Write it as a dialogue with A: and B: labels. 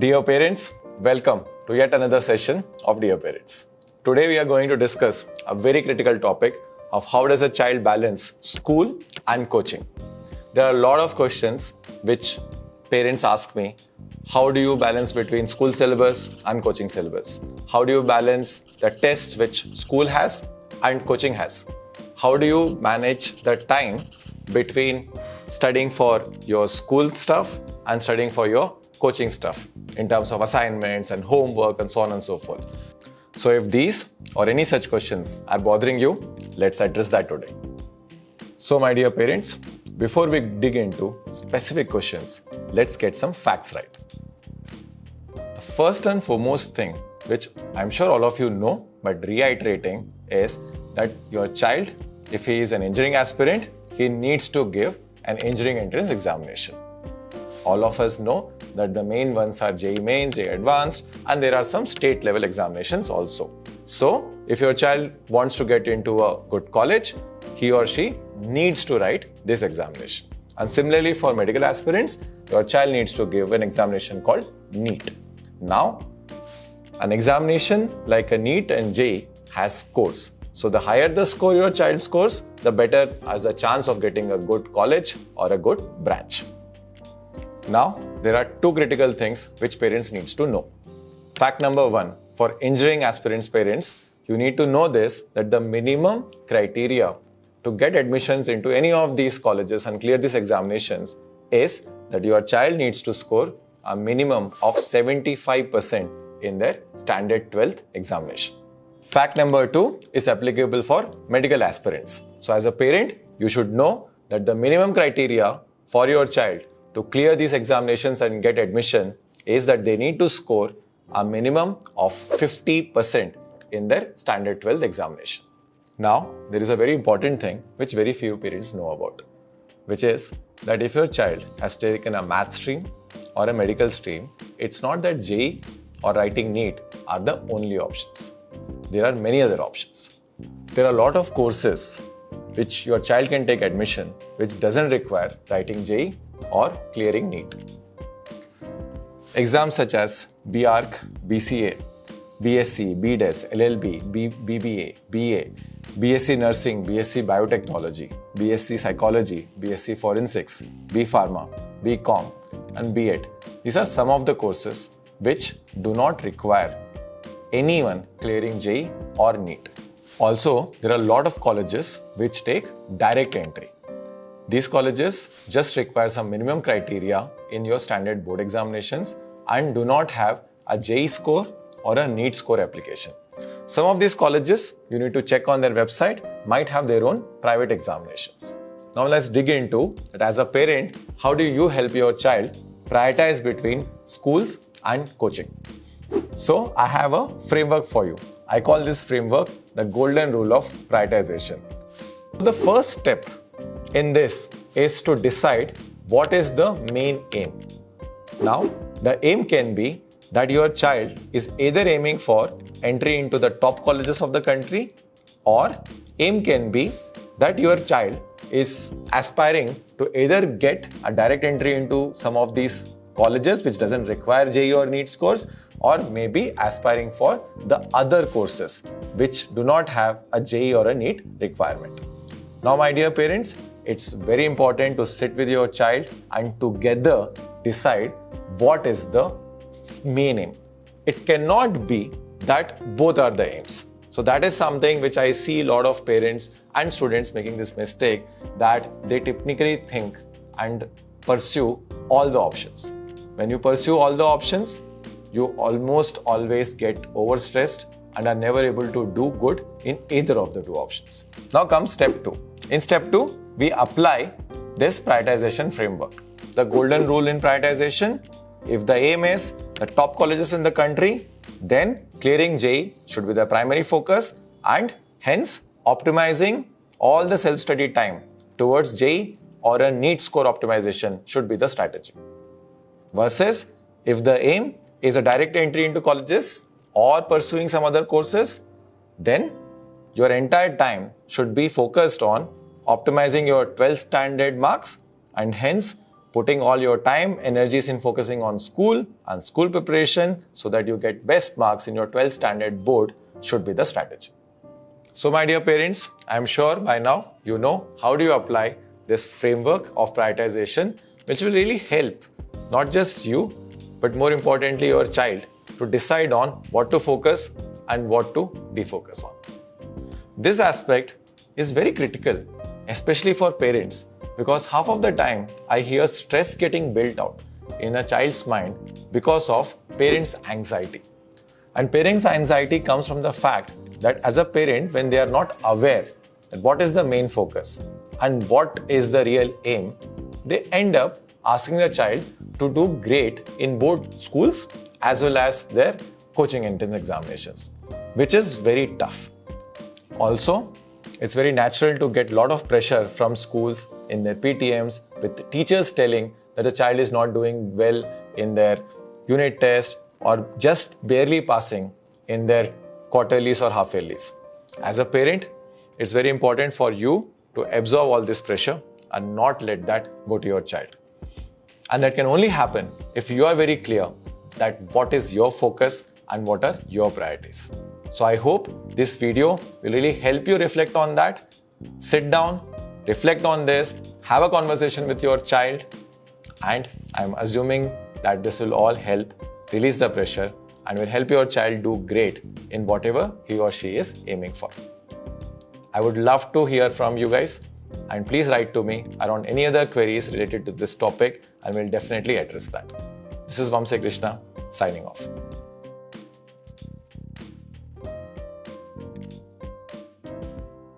A: Dear parents, welcome to yet another session of Dear Parents. Today we are going to discuss a very critical topic of how does a child balance school and coaching. There are a lot of questions which parents ask me. How do you balance between school syllabus and coaching syllabus? How do you balance the test which school has and coaching has? How do you manage the time between studying for your school stuff and studying for your coaching stuff in terms of assignments and homework and so on and so forth? So if these or any such questions are bothering you, let's address that today. So my dear parents, before we dig into specific questions, let's get some facts right. The first and foremost thing, which I'm sure all of you know, but reiterating, is that your child, if he is an engineering aspirant, he needs to give an engineering entrance examination. All of us know that the main ones are JEE Mains, JEE Advanced, and there are some state level examinations also. So, if your child wants to get into a good college, he or she needs to write this examination. And similarly for medical aspirants, your child needs to give an examination called NEET. Now, an examination like a NEET and JEE has scores. So the higher the score your child scores, the better as a chance of getting a good college or a good branch. Now, there are two critical things which parents need to know. Fact number one, for engineering aspirants parents, you need to know this, that the minimum criteria to get admissions into any of these colleges and clear these examinations is that your child needs to score a minimum of 75% in their standard 12th examination. Fact number two is applicable for medical aspirants. So as a parent, you should know that the minimum criteria for your child to clear these examinations and get admission is that they need to score a minimum of 50% in their standard 12th examination. Now, there is a very important thing which very few parents know about, which is that if your child has taken a math stream or a medical stream, it's not that JEE or writing NEET are the only options. There are many other options. There are a lot of courses which your child can take admission which doesn't require writing JEE or clearing NEET. Exams such as BArch, BCA, BSc, BDes, LLB, BBA, BA, BSc Nursing, BSc Biotechnology, BSc Psychology, BSc Forensics, B Pharma, BCom and B.Ed. These are some of the courses which do not require anyone clearing JEE or NEET. Also, there are a lot of colleges which take direct entry. These colleges just require some minimum criteria in your standard board examinations and do not have a JEE score or a NEET score application. Some of these colleges, you need to check on their website, might have their own private examinations. Now let's dig into that. As a parent, how do you help your child prioritize between schools and coaching? So I have a framework for you. I call this framework the golden rule of prioritization. The first step in this is to decide what is the main aim. Now, the aim can be that your child is either aiming for entry into the top colleges of the country, or aim can be that your child is aspiring to either get a direct entry into some of these colleges which doesn't require JEE or NEET scores, or maybe aspiring for the other courses which do not have a JEE or a NEET requirement. Now, my dear parents, it's very important to sit with your child and together decide what is the main aim. It cannot be that both are the aims. So that is something which I see a lot of parents and students making this mistake, that they typically think and pursue all the options. When you pursue all the options, you almost always get overstressed and are never able to do good in either of the two options. Now comes step 2. In step 2, we apply this prioritization framework. The golden rule in prioritization: if the aim is the top colleges in the country, then clearing JEE should be the primary focus, and hence optimizing all the self-study time towards JEE or a NEET score optimization should be the strategy. Versus if the aim is a direct entry into colleges or pursuing some other courses, then your entire time should be focused on optimizing your 12th standard marks, and hence putting all your time, energies in focusing on school and school preparation so that you get best marks in your 12th standard board should be the strategy. So my dear parents, I am sure by now you know how do you apply this framework of prioritization, which will really help not just you, but more importantly your child to decide on what to focus and what to defocus on. This aspect is very critical, especially for parents, because half of the time I hear stress getting built out in a child's mind because of parents' anxiety. And parents' anxiety comes from the fact that as a parent, when they are not aware that what is the main focus and what is the real aim, they end up asking the child to do great in both schools as well as their coaching entrance examinations, which is very tough. Also, it's very natural to get a lot of pressure from schools in their PTMs with teachers telling that the child is not doing well in their unit test or just barely passing in their quarterlies or half yearlies. As a parent, it's very important for you to absorb all this pressure and not let that go to your child. And that can only happen if you are very clear that what is your focus and what are your priorities. So I hope this video will really help you reflect on that. Sit down, reflect on this, have a conversation with your child, and I'm assuming that this will all help release the pressure and will help your child do great in whatever he or she is aiming for. I would love to hear from you guys, and please write to me around any other queries related to this topic and we'll definitely address that. This is Vamsi Krishna signing off.